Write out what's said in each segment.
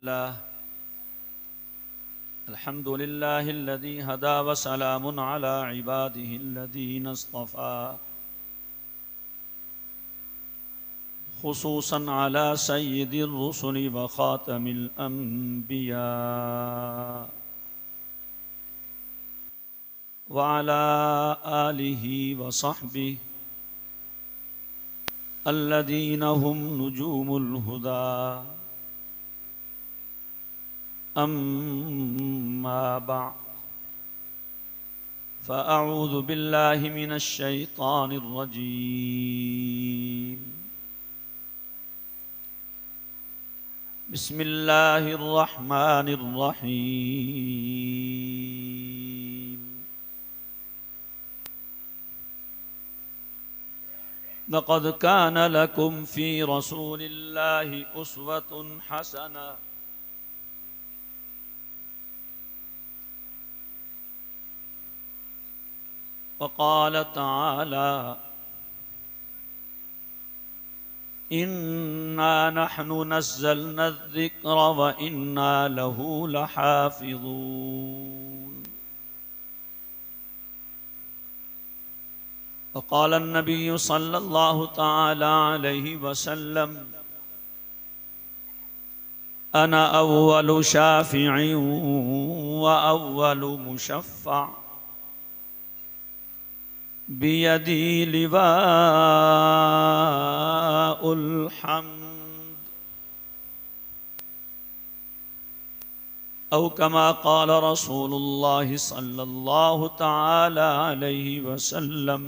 الله الحمد لله الذي هدى وسلام على عباده الذين اصطفى خصوصا على سيد الرسل وخاتم الأنبياء وعلى آله وصحبه الذين هم نجوم الهدى أما بعد فأعوذ بالله من الشيطان الرجيم بسم الله الرحمن الرحيم لقد كان لكم في رسول الله أسوة حسنة وقال تعالى إنا نحن نزلنا الذكر وإنا له لحافظون وقال النبي صلى الله تعالى عليه وسلم أنا أول شافع وأول مشفع بيدي لواء الحمد أو كما قال رسول الله صلى الله تعالى عليه وسلم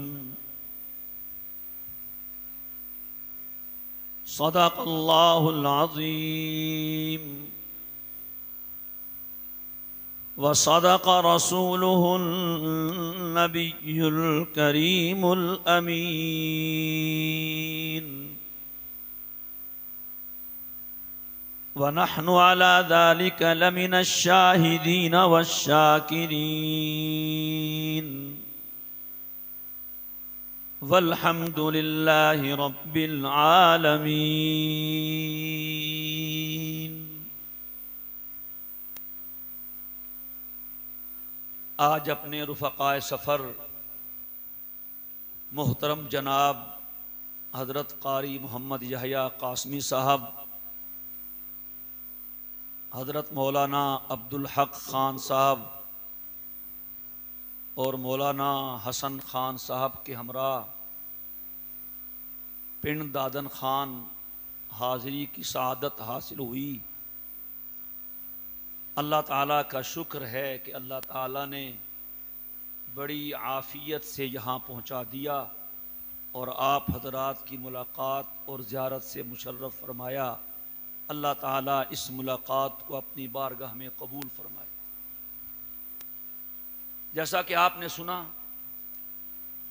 صدق الله العظيم وصدق رسوله النبي الكريم الأمين ونحن على ذلك لمن الشاهدين والشاكرين والحمد لله رب العالمين. آج اپنے رفقائے سفر محترم جناب حضرت قاری محمد یحییٰ قاسمی صاحب، حضرت مولانا عبدالحق خان صاحب اور مولانا حسن خان صاحب کے ہمراہ پنڈ دادن خان حاضری کی سعادت حاصل ہوئی۔ اللہ تعالیٰ کا شکر ہے کہ اللہ تعالیٰ نے بڑی عافیت سے یہاں پہنچا دیا اور آپ حضرات کی ملاقات اور زیارت سے مشرف فرمایا۔ اللہ تعالیٰ اس ملاقات کو اپنی بارگاہ میں قبول فرمائے۔ جیسا کہ آپ نے سنا،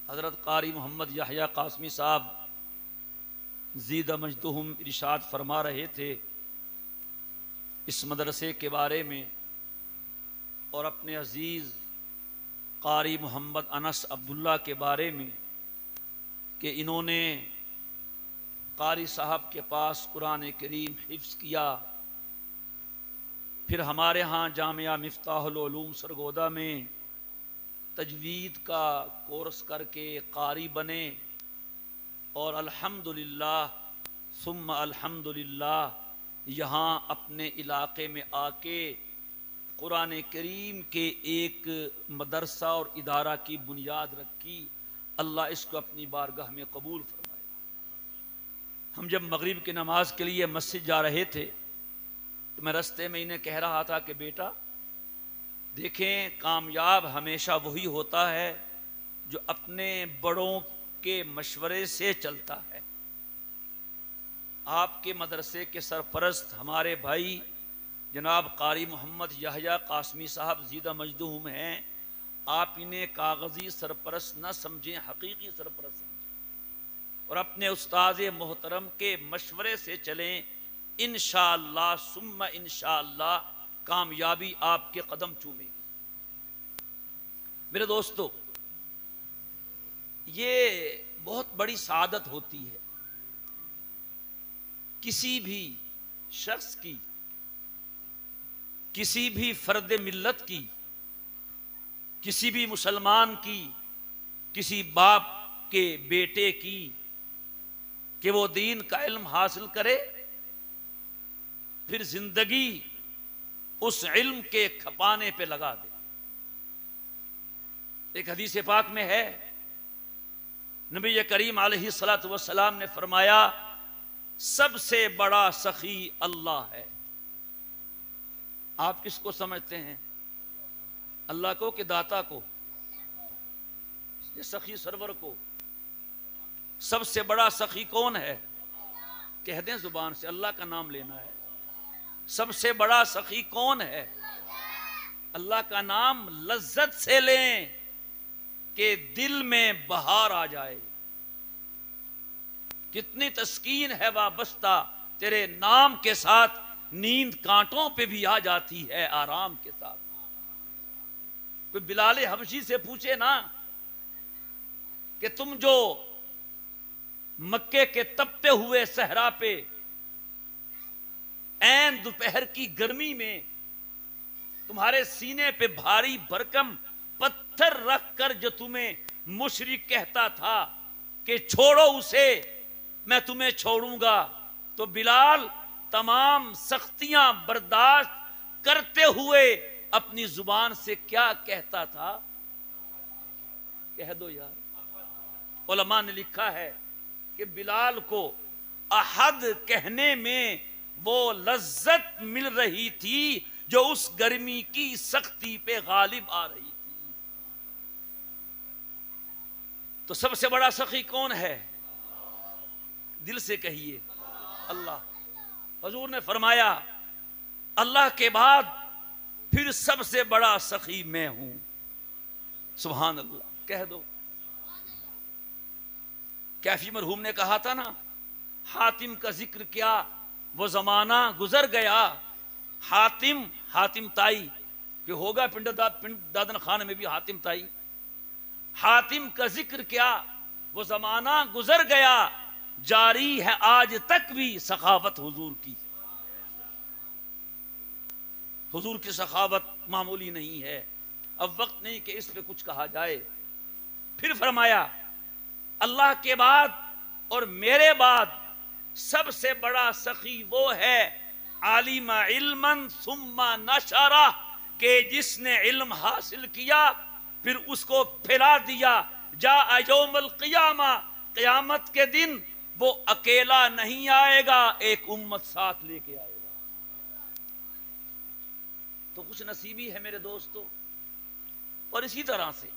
حضرت قاری محمد یحییٰ قاسمی صاحب زیدہ مجدہم ارشاد فرما رہے تھے اس مدرسے کے بارے میں اور اپنے عزیز قاری محمد انس عبداللہ کے بارے میں کہ انہوں نے قاری صاحب کے پاس قرآن کریم حفظ کیا، پھر ہمارے ہاں جامعہ مفتاح العلوم سرگودا میں تجوید کا کورس کر کے قاری بنے اور الحمدللہ ثم الحمدللہ یہاں اپنے علاقے میں آ کے قرآن کریم کے ایک مدرسہ اور ادارہ کی بنیاد رکھی۔ اللہ اس کو اپنی بارگاہ میں قبول فرمائے۔ ہم جب مغرب کی نماز کے لیے مسجد جا رہے تھے تو میں رستے میں انہیں کہہ رہا تھا کہ بیٹا دیکھیں، کامیاب ہمیشہ وہی ہوتا ہے جو اپنے بڑوں کے مشورے سے چلتا ہے۔ آپ کے مدرسے کے سرپرست ہمارے بھائی جناب قاری محمد یحییٰ قاسمی صاحب زیدہ مجدہم ہیں۔ آپ انہیں کاغذی سرپرست نہ سمجھیں، حقیقی سرپرست سمجھیں اور اپنے استاذ محترم کے مشورے سے چلیں۔ انشاءاللہ ثم انشاءاللہ کامیابی آپ کے قدم چومے گی۔ میرے دوستو، یہ بہت بڑی سعادت ہوتی ہے کسی بھی شخص کی کسی بھی فرد ملت کی، کسی بھی مسلمان کی، کسی باپ کے بیٹے کی کہ وہ دین کا علم حاصل کرے، پھر زندگی اس علم کے کھپانے پہ لگا دے۔ ایک حدیث پاک میں ہے، نبی کریم علیہ الصلوۃ والسلام نے فرمایا سب سے بڑا سخی اللہ ہے۔ آپ کس کو سمجھتے ہیں؟ اللہ کو کہ داتا کو؟ یہ سخی سرور کو۔ سب سے بڑا سخی کون ہے؟ کہہ دیں زبان سے، اللہ کا نام لینا ہے۔ سب سے بڑا سخی کون ہے؟ اللہ کا نام لذت سے لیں کہ دل میں بہار آ جائے۔ کتنی تسکین ہے وابستہ تیرے نام کے ساتھ، نیند کانٹوں پہ بھی آ جاتی ہے آرام کے ساتھ۔ کوئی بلال حبشی سے پوچھے نا کہ تم جو مکے کے تپتے ہوئے صحرا پہ عین دوپہر کی گرمی میں تمہارے سینے پہ بھاری بھرکم پتھر رکھ کر جو تمہیں مشرک کہتا تھا کہ چھوڑو اسے میں تمہیں چھوڑوں گا، تو بلال تمام سختیاں برداشت کرتے ہوئے اپنی زبان سے کیا کہتا تھا؟ کہہ دو یار۔ علماء نے لکھا ہے کہ بلال کو احد کہنے میں وہ لذت مل رہی تھی جو اس گرمی کی سختی پہ غالب آ رہی تھی۔ تو سب سے بڑا سخی کون ہے؟ دل سے کہیے اللہ۔ حضور نے فرمایا اللہ کے بعد پھر سب سے بڑا سخی میں ہوں۔ سبحان اللہ کہہ دو۔ کیفی مرحوم نے کہا تھا نا، حاتم کا ذکر کیا وہ زمانہ گزر گیا۔ حاتم تائی کہ ہوگا پنڈ دادن خان میں بھی حاتم تائی۔ حاتم کا ذکر کیا وہ زمانہ گزر گیا، جاری ہے آج تک بھی سخاوت حضور کی۔ حضور کی سخاوت معمولی نہیں ہے۔ اب وقت نہیں کہ اس پہ کچھ کہا جائے۔ پھر فرمایا اللہ کے بعد اور میرے بعد سب سے بڑا سخی وہ ہے عالم علما ثم نشرہ، کہ جس نے علم حاصل کیا پھر اس کو پھیلا دیا۔ جاء یوم القیامہ، قیامت کے دن وہ اکیلا نہیں آئے گا، ایک امت ساتھ لے کے آئے گا۔ تو خوش نصیبی ہے میرے دوستو۔ اور اسی طرح سے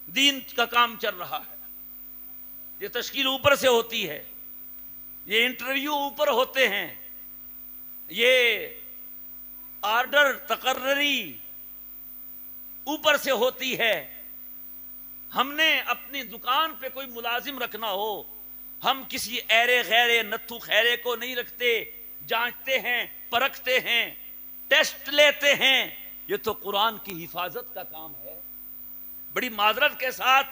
دین کا کام چل رہا ہے۔ یہ تشکیل اوپر سے ہوتی ہے، یہ انٹرویو اوپر ہوتے ہیں، یہ آرڈر تقرری اوپر سے ہوتی ہے۔ ہم نے اپنی دکان پہ کوئی ملازم رکھنا ہو، ہم کسی ایرے غیرے نتھو خیرے کو نہیں رکھتے، جانچتے ہیں، پرکھتے ہیں، ٹیسٹ لیتے ہیں۔ یہ تو قرآن کی حفاظت کا کام ہے۔ بڑی معذرت کے ساتھ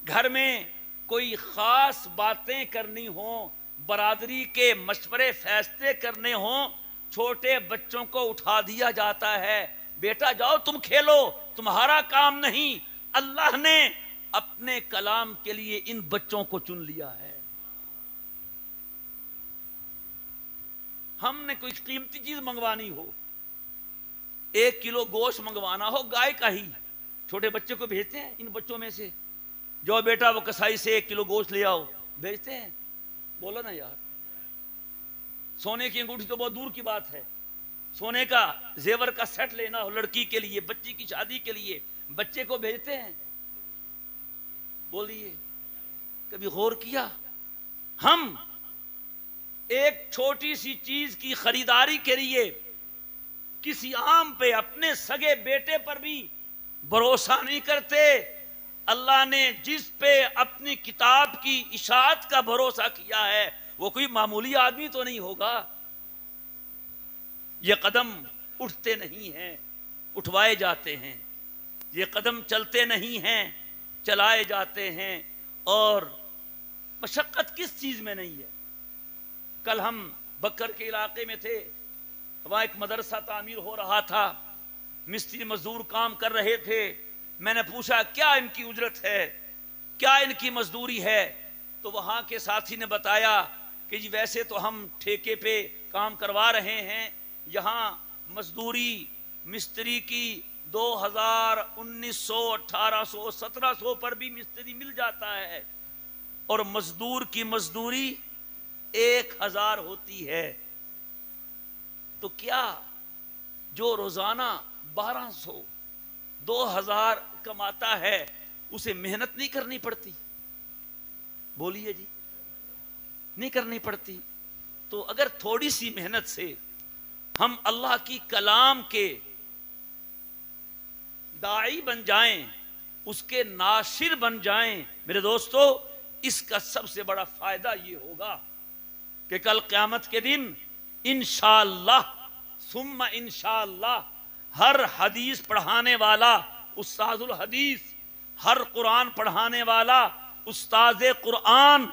گھر میں کوئی خاص باتیں کرنی ہوں، برادری کے مشورے فیصلے کرنے ہوں، چھوٹے بچوں کو اٹھا دیا جاتا ہے، بیٹا جاؤ تم کھیلو، تمہارا کام نہیں۔ اللہ نے اپنے کلام کے لیے ان بچوں کو چن لیا ہے۔ ہم نے کوئی قیمتی چیز منگوانی ہو، 1 کلو گوشت منگوانا ہو گائے کا ہی، چھوٹے بچے کو بھیجتے ہیں، ان بچوں میں سے جو بیٹا وہ کسائی سے 1 کلو گوشت لے آؤ، بھیجتے ہیں؟ بولو نا یار۔ سونے کی انگوٹھی تو بہت دور کی بات ہے، سونے کا زیور کا سیٹ لینا ہو لڑکی کے لیے، بچی کی شادی کے لیے، بچے کو بھیجتے ہیں؟ بولیے، کبھی غور کیا؟ ہم ایک چھوٹی سی چیز کی خریداری کے لیے کسی عام پہ، اپنے سگے بیٹے پر بھی بھروسہ نہیں کرتے۔ اللہ نے جس پہ اپنی کتاب کی اشاعت کا بھروسہ کیا ہے وہ کوئی معمولی آدمی تو نہیں ہوگا۔ یہ قدم اٹھتے نہیں ہیں، اٹھوائے جاتے ہیں، یہ قدم چلتے نہیں ہیں، چلائے جاتے ہیں۔ اور مشقت کس چیز میں نہیں ہے؟ کل ہم بکر کے علاقے میں تھے، وہاں ایک مدرسہ تعمیر ہو رہا تھا، مستری مزدور کام کر رہے تھے. میں نے پوچھا کیا ان کی اجرت ہے، کیا ان کی مزدوری ہے؟ تو وہاں کے ساتھی نے بتایا کہ جی ویسے تو ہم ٹھیکے پہ کام کروا رہے ہیں، یہاں مزدوری مستری کی 2000 1900 1800 1700 پر بھی مستری مل جاتا ہے، اور مزدور کی مزدوری 1000 ہوتی ہے. تو کیا جو روزانہ 1200 2000 کماتا ہے اسے محنت نہیں کرنی پڑتی؟ بولیے جی، نہیں کرنی پڑتی؟ تو اگر تھوڑی سی محنت سے ہم اللہ کی کلام کے داعی بن جائیں، اس کے ناشر بن جائیں، میرے دوستو، اس کا سب سے بڑا فائدہ یہ ہوگا کہ کل قیامت کے دن انشاءاللہ ثم انشاءاللہ ہر حدیث پڑھانے والا استاذ الحدیث، ہر قرآن پڑھانے والا استاذ قرآن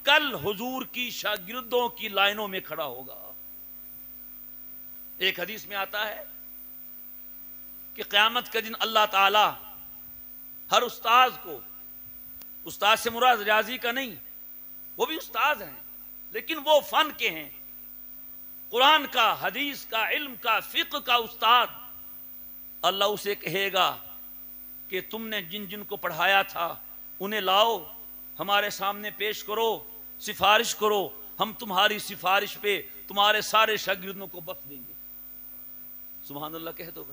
کل حضور کی شاگردوں کی لائنوں میں کھڑا ہوگا. ایک حدیث میں آتا ہے کہ قیامت کے دن اللہ تعالی ہر استاذ کو، استاذ سے مراد ریاضی کا نہیں، وہ بھی استاذ ہیں لیکن وہ فن کے ہیں، قرآن کا، حدیث کا، علم کا، فقہ کا استاد. اللہ اسے کہے گا کہ تم نے جن جن کو پڑھایا تھا انہیں لاؤ، ہمارے سامنے پیش کرو، سفارش کرو، ہم تمہاری سفارش پہ تمہارے سارے شاگردوں کو بخش دیں گے. سبحان اللہ کہہ دو.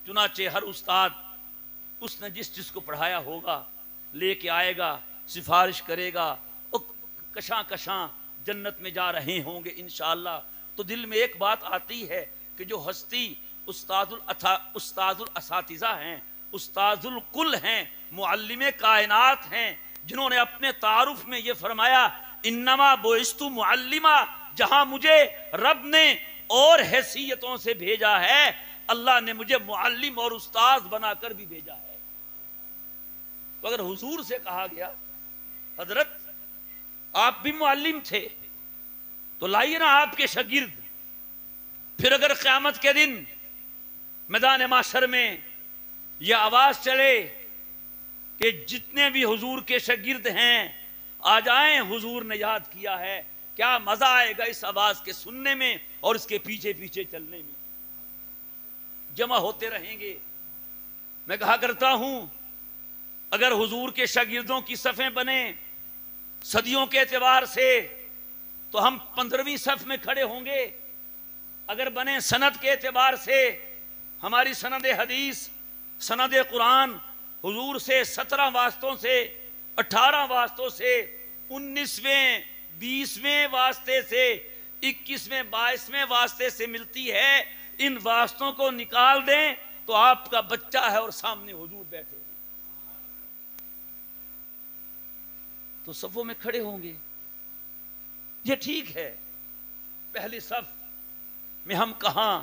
چنانچہ ہر استاد اس نے جس جس کو پڑھایا ہوگا لے کے آئے گا، سفارش کرے گا، اور کشاں کشاں جنت میں جا رہے ہوں گے انشاءاللہ. تو دل میں ایک بات آتی ہے کہ جو ہستی استاذ الاساتذہ ہیں، استاذ الکل ہیں، معلم کائنات ہیں، جنہوں نے اپنے تعارف میں یہ فرمایا انما بعثت معلما، جہاں مجھے رب نے اور حیثیتوں سے بھیجا ہے، اللہ نے مجھے معلم اور استاذ بنا کر بھی بھیجا ہے. تو اگر حضور سے کہا گیا حضرت آپ بھی معلم تھے تو لائیے نا آپ کے شاگرد، پھر اگر قیامت کے دن میدان محشر میں یہ آواز چلے کہ جتنے بھی حضور کے شاگرد ہیں آ جائیں، حضور نے یاد کیا ہے، کیا مزہ آئے گا اس آواز کے سننے میں اور اس کے پیچھے پیچھے چلنے میں. جمع ہوتے رہیں گے. میں کہا کرتا ہوں اگر حضور کے شاگردوں کی صفیں بنیں صدیوں کے اعتبار سے تو ہم 15ویں صف میں کھڑے ہوں گے. اگر بنے سند کے اعتبار سے ہماری سند حدیث، سند قرآن حضور سے 17 واسطوں سے 18 واسطوں سے 19ویں 20ویں واسطے سے 21ویں 22ویں واسطے سے ملتی ہے، ان واسطوں کو نکال دیں تو آپ کا بچہ ہے اور سامنے حضور بیٹھے ہیں. تو صفوں میں کھڑے ہوں گے. یہ ٹھیک ہے پہلی صف میں ہم کہاں،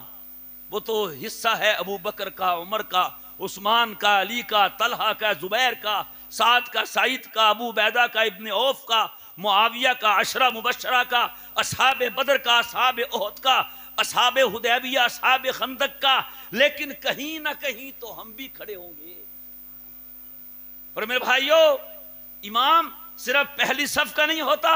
وہ تو حصہ ہے ابو بکر کا، عمر کا، عثمان کا، علی کا، طلحہ کا، زبیر کا، سعد کا، سعید کا، ابو عبیدہ کا، ابن عوف کا، معاویہ کا، عشرہ مبشرہ کا، اصحاب بدر کا، اصحاب احد کا، اصحاب حدیبیہ، اصحاب خندق کا. لیکن کہیں نہ کہیں تو ہم بھی کھڑے ہوں گے. اور میرے بھائیوں، امام صرف پہلی صف کا نہیں ہوتا،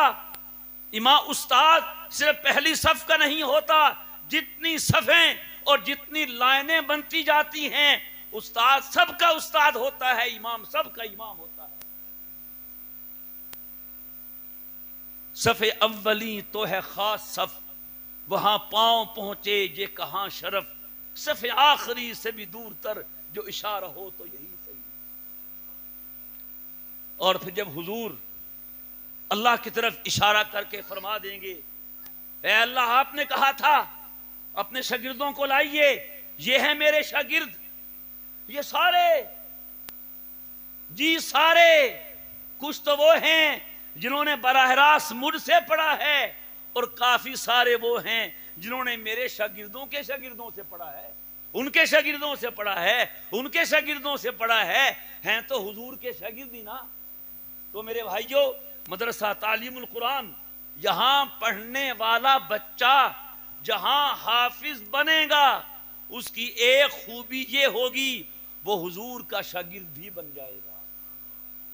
امام استاد صرف پہلی صف کا نہیں ہوتا. جتنی صفیں اور جتنی لائنیں بنتی جاتی ہیں، استاد سب کا استاد ہوتا ہے، امام سب کا امام ہوتا ہے. صف اولی تو ہے خاص صف، وہاں پاؤں پہنچے یہ کہاں شرف، صف آخری سے بھی دور تر جو اشارہ ہو تو یہی صحیح. اور پھر جب حضور اللہ کی طرف اشارہ کر کے فرما دیں گے اے اللہ آپ نے کہا تھا اپنے شاگردوں کو لائیے، یہ ہیں میرے شاگرد، یہ سارے جی سارے، کچھ تو وہ ہیں جنہوں نے براہ راست مجھ سے پڑھا ہے اور کافی سارے وہ ہیں جنہوں نے میرے شاگردوں کے شاگردوں سے پڑھا ہے، ان کے شاگردوں سے پڑھا ہے، ان کے شاگردوں سے پڑھا ہے، ہیں تو حضور کے شاگرد ہی نا. تو میرے بھائیوں، مدرسہ تعلیم القرآن، یہاں پڑھنے والا بچہ جہاں حافظ بنے گا اس کی ایک خوبی یہ ہوگی وہ حضور کا شاگرد بھی بن جائے گا.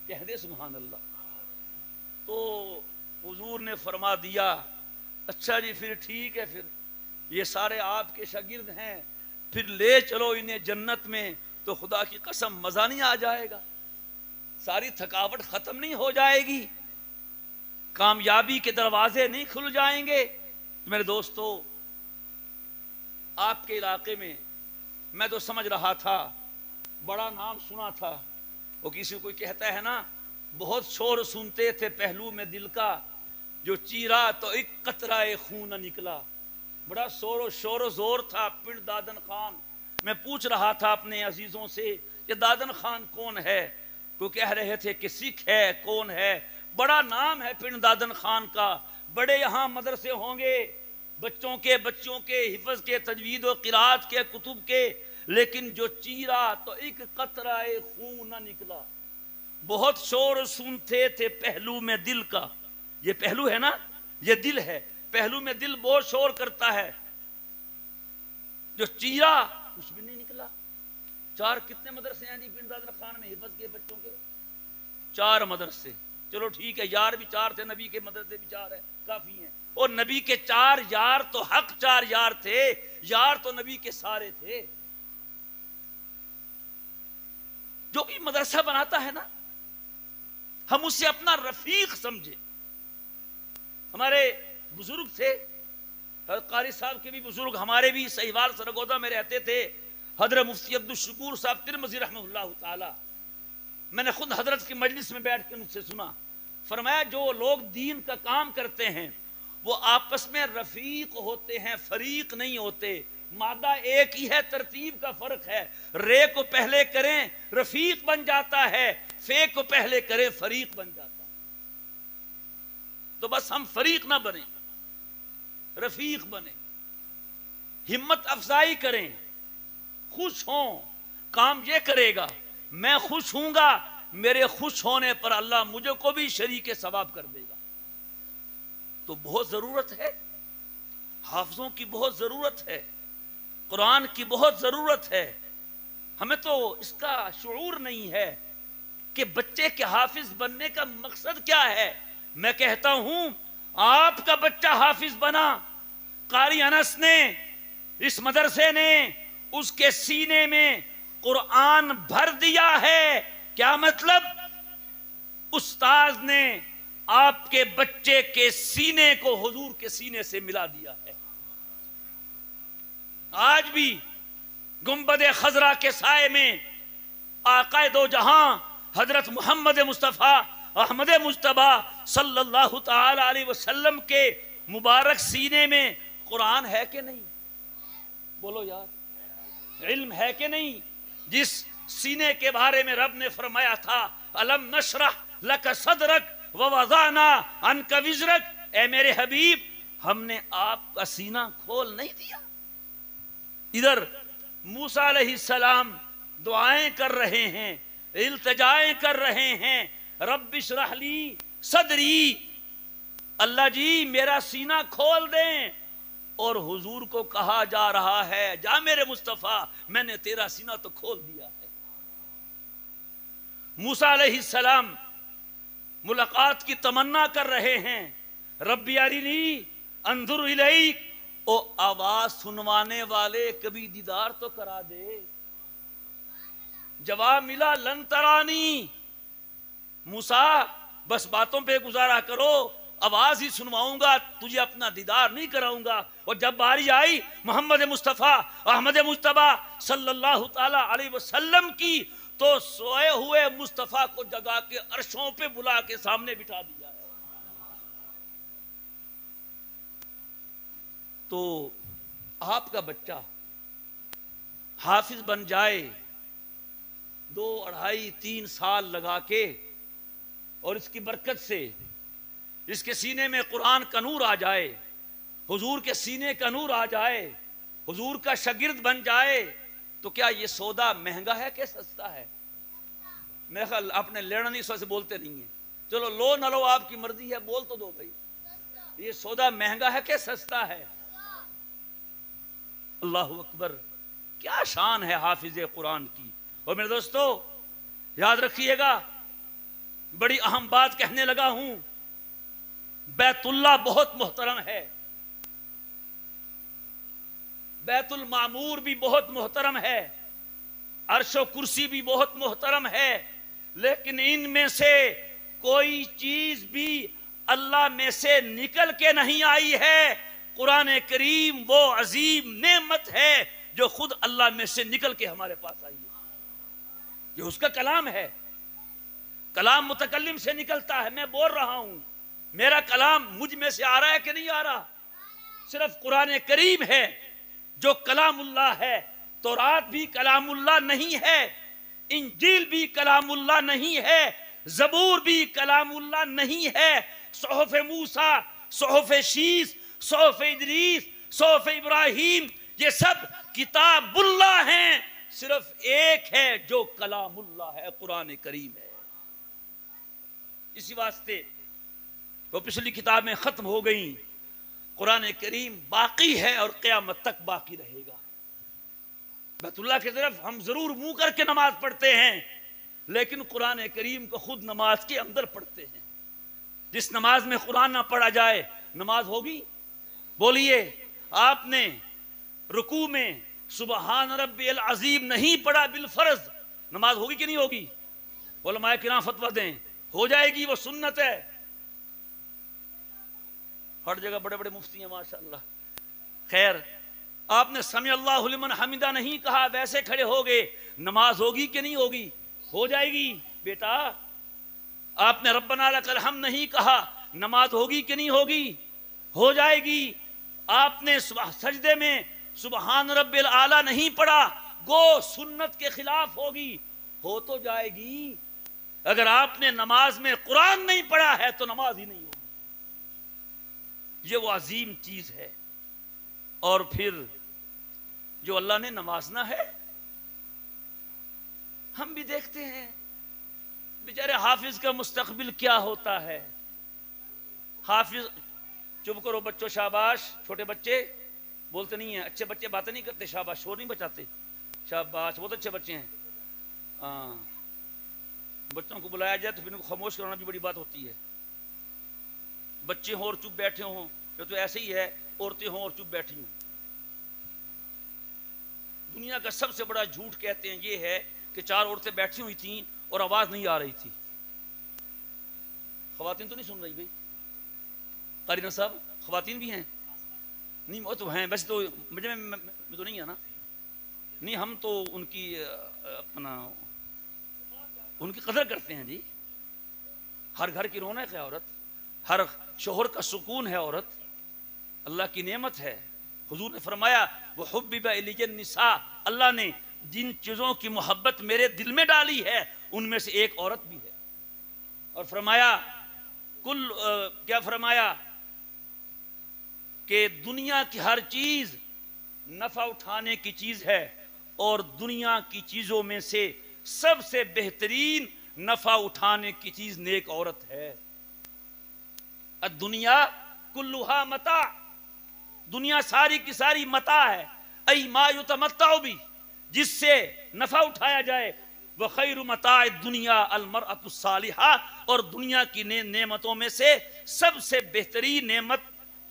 کہہ دے سبحان اللہ. تو حضور نے فرما دیا اچھا جی پھر ٹھیک ہے، پھر یہ سارے آپ کے شاگرد ہیں، پھر لے چلو انہیں جنت میں. تو خدا کی قسم مزہ نہیں آ جائے گا؟ ساری تھکاوٹ ختم نہیں ہو جائے گی؟ کامیابی کے دروازے نہیں کھل جائیں گے؟ میرے دوستو، آپ کے علاقے میں میں تو سمجھ رہا تھا، بڑا نام سنا تھا، وہ کسی کوئی کہتا ہے نا بہت شور سنتے تھے پہلو میں دل کا، جو چیرا تو ایک قطرہ خون نہ نکلا. بڑا شور و زور تھا پنڈ دادن خان. میں پوچھ رہا تھا اپنے عزیزوں سے کہ دادن خان کون ہے؟ تو کہہ رہے تھے کہ سکھ ہے. کون ہے؟ بڑا نام ہے پنڈ دادن خان کا، بڑے یہاں مدرسے ہوں گے بچوں کے حفظ کے، تجوید و قرات کے، کتب کے، لیکن جو چیرا تو ایک قطرہ خون نہ نکلا. بہت شور سنتے تھے پہلو میں دل کا. یہ پہلو ہے نا، یہ دل ہے. پہلو میں دل بہت شور کرتا ہے، جو چیرا کچھ بھی نہیں نکلا. 4 کتنے مدرسے ہیں جی پنڈ دادن خان میں حفظ کے بچوں کے؟ 4 مدرسے. چلو ٹھیک ہے، یار بھی 4 تھے، نبی کے مدرسے بھی 4 ہیں، کافی ہیں. اور نبی کے 4 یار تو حق 4 یار تھے، یار تو نبی کے سارے تھے. جو بھی مدرسہ بناتا ہے نا ہم اسے اپنا رفیق سمجھے. ہمارے بزرگ تھے، قاری صاحب کے بھی بزرگ ہمارے بھی سہیوال سرگودا میں رہتے تھے، حضرت مفتی عبدالشکور صاحب ترمذی رحمہ اللہ تعالی. میں نے خود حضرت کی مجلس میں بیٹھ کے ان سے سنا. فرمایا جو لوگ دین کا کام کرتے ہیں وہ آپس میں رفیق ہوتے ہیں، فریق نہیں ہوتے. مادہ ایک ہی ہے، ترتیب کا فرق ہے. رے کو پہلے کریں رفیق بن جاتا ہے، فے کو پہلے کریں فریق بن جاتا ہے. تو بس ہم فریق نہ بنیں، رفیق بنیں، ہمت افزائی کریں، خوش ہوں. کام یہ کرے گا میں خوش ہوں گا، میرے خوش ہونے پر اللہ مجھے کو بھی شریک ثواب کر دے گا. تو بہت ضرورت ہے، حافظوں کی بہت ضرورت ہے، قرآن کی بہت ضرورت ہے. ہمیں تو اس کا شعور نہیں ہے کہ بچے کے حافظ بننے کا مقصد کیا ہے. میں کہتا ہوں آپ کا بچہ حافظ بنا، قاری انس نے، اس مدرسے نے اس کے سینے میں قرآن بھر دیا ہے. کیا مطلب؟ استاذ نے آپ کے بچے کے سینے کو حضور کے سینے سے ملا دیا ہے. آج بھی گنبد خضرا کے سائے میں آقا دو جہاں حضرت محمد مصطفیٰ احمد مجتبی صلی اللہ تعالی علیہ وسلم کے مبارک سینے میں قرآن ہے کہ نہیں؟ بولو یار، علم ہے کہ نہیں؟ جس سینے کے بارے میں رب نے فرمایا تھا الم نشرح لک صدرک ووضعنا عنک وزرک، اے میرے حبیب ہم نے آپ کا سینہ کھول نہیں دیا. ادھر موسیٰ علیہ السلام دعائیں کر رہے ہیں، التجائیں کر رہے ہیں، رب اشرح لی صدری، اللہ جی میرا سینہ کھول دیں. اور حضور کو کہا جا رہا ہے جا میرے مصطفیٰ میں نے تیرا سینہ تو کھول دیا ہے. موسیٰ علیہ السلام ملاقات کی تمنا کر رہے ہیں، ربی ارنی انظر الیک، او آواز سنوانے والے کبھی دیدار تو کرا دے. جواب ملا لن ترانی، موسیٰ بس باتوں پہ گزارا کرو، آواز ہی سنواؤں گا، تجھے اپنا دیدار نہیں کراؤں گا. اور جب باری آئی محمد مصطفیٰ احمد مجتبی صلی اللہ تعالی علیہ وسلم کی، تو سوئے ہوئے مصطفیٰ کو جگا کے عرشوں پہ بلا کے سامنے بٹھا دیا ہے. تو آپ کا بچہ حافظ بن جائے 2, 2.5, 3 سال لگا کے، اور اس کی برکت سے اس کے سینے میں قرآن کا نور آ جائے، حضور کے سینے کا نور آ جائے، حضور کا شاگرد بن جائے، تو کیا یہ سودا مہنگا ہے کہ سستا ہے؟ میرے خیال آپ نے لینا نہیں، سو سے بولتے نہیں ہیں. چلو لو نہ لو آپ کی مرضی ہے، بول تو دو بھائی. یہ سودا مہنگا ہے کہ سستا ہے؟ اللہ اکبر، کیا شان ہے حافظ قرآن کی۔ اور میرے دوستو یاد رکھیے گا، بڑی اہم بات کہنے لگا ہوں، بیت اللہ بہت محترم ہے، بیت المعمور بھی بہت محترم ہے، عرش و کرسی بھی بہت محترم ہے، لیکن ان میں سے کوئی چیز بھی اللہ میں سے نکل کے نہیں آئی ہے۔ قرآن کریم وہ عظیم نعمت ہے جو خود اللہ میں سے نکل کے ہمارے پاس آئی ہے، یہ اس کا کلام ہے۔ کلام متکلم سے نکلتا ہے، میں بول رہا ہوں، میرا کلام مجھ میں سے آ رہا ہے کہ نہیں آ رہا؟ صرف قرآن کریم ہے جو کلام اللہ ہے۔ تورات بھی کلام اللہ نہیں ہے، انجیل بھی کلام اللہ نہیں ہے، زبور بھی کلام اللہ نہیں ہے، صحف موسیٰ، صحف شیس، صحف ادریس، صحف ابراہیم، یہ سب کتاب اللہ ہیں، صرف ایک ہے جو کلام اللہ ہے، قرآن کریم ہے۔ اسی واسطے وہ پچھلی کتابیں ختم ہو گئیں، قرآن کریم باقی ہے اور قیامت تک باقی رہے گا۔ بیت اللہ کی طرف ہم ضرور منہ کر کے نماز پڑھتے ہیں، لیکن قرآن کریم کو خود نماز کے اندر پڑھتے ہیں۔ جس نماز میں قرآن نہ پڑھا جائے نماز ہوگی؟ بولیے، آپ نے رکوع میں سبحان ربی العظیم نہیں پڑھا بالفرض، نماز ہوگی کہ نہیں ہوگی؟ علماء کرام فتویٰ دیں، ہو جائے گی، وہ سنت ہے۔ ہر جگہ بڑے بڑے مفتی ہیں ماشاءاللہ۔ خیر، آپ نے سمع اللہ لمن حمدہ نہیں کہا، ویسے کھڑے ہو گئے، نماز ہوگی کہ نہیں ہوگی؟ ہو جائے گی بیٹا۔ آپ نے ربنا لک الحمد نہیں کہا، نماز ہوگی کہ نہیں ہوگی؟ ہو جائے گی۔ آپ نے سجدے میں سبحان رب العالی نہیں پڑھا، گو سنت کے خلاف ہوگی، ہو تو جائے گی۔ اگر آپ نے نماز میں قرآن نہیں پڑھا ہے تو نماز ہی نہیں ہوگی۔ یہ وہ عظیم چیز ہے۔ اور پھر جو اللہ نے نوازنا ہے، ہم بھی دیکھتے ہیں بیچارے حافظ کا مستقبل کیا ہوتا ہے۔ حافظ، چپ کرو بچوں، شاباش، چھوٹے بچے بولتے نہیں ہیں، اچھے بچے باتیں نہیں کرتے، شاباش، شور نہیں بچاتے، شاباش، بہت اچھے بچے ہیں۔ ہاں، بچوں کو بلایا جائے تو پھر ان کو خاموش کرانا بھی بڑی بات ہوتی ہے۔ بچے ہوں اور چپ بیٹھے ہوں، یہ تو ایسے ہی ہے، عورتیں ہوں اور چپ بیٹھی ہوں۔ دنیا کا سب سے بڑا جھوٹ کہتے ہیں یہ ہے کہ 4 عورتیں بیٹھی ہوئی تھیں اور آواز نہیں آ رہی تھی۔ خواتین تو نہیں سن رہی بھائی؟ قارینہ صاحب، خواتین بھی ہیں؟ نہیں، وہ تو ہیں، ویسے تو مجھے میں تو نہیں ہے نا۔ نہیں، ہم تو ان کی ان کی قدر کرتے ہیں جی۔ ہر گھر کی رونق ہے عورت، ہر شوہر کا سکون ہے عورت، اللہ کی نعمت ہے۔ حضور نے فرمایا وَحُبِّبَ إِلَيَّ النِّسَاءُ، اللہ نے جن چیزوں کی محبت میرے دل میں ڈالی ہے ان میں سے ایک عورت بھی ہے۔ اور فرمایا کیا فرمایا کہ دنیا کی ہر چیز نفع اٹھانے کی چیز ہے، اور دنیا کی چیزوں میں سے سب سے بہترین نفع اٹھانے کی چیز نیک عورت ہے۔ الدنیا کلھا متاع، دنیا ساری کی ساری متاع ہے، ای ما یتمتع بھی، جس سے نفع اٹھایا جائے۔ وخیر متاع الدنیا المرأة الصالحہ، اور دنیا کی نعمتوں میں سے سب سے بہترین نعمت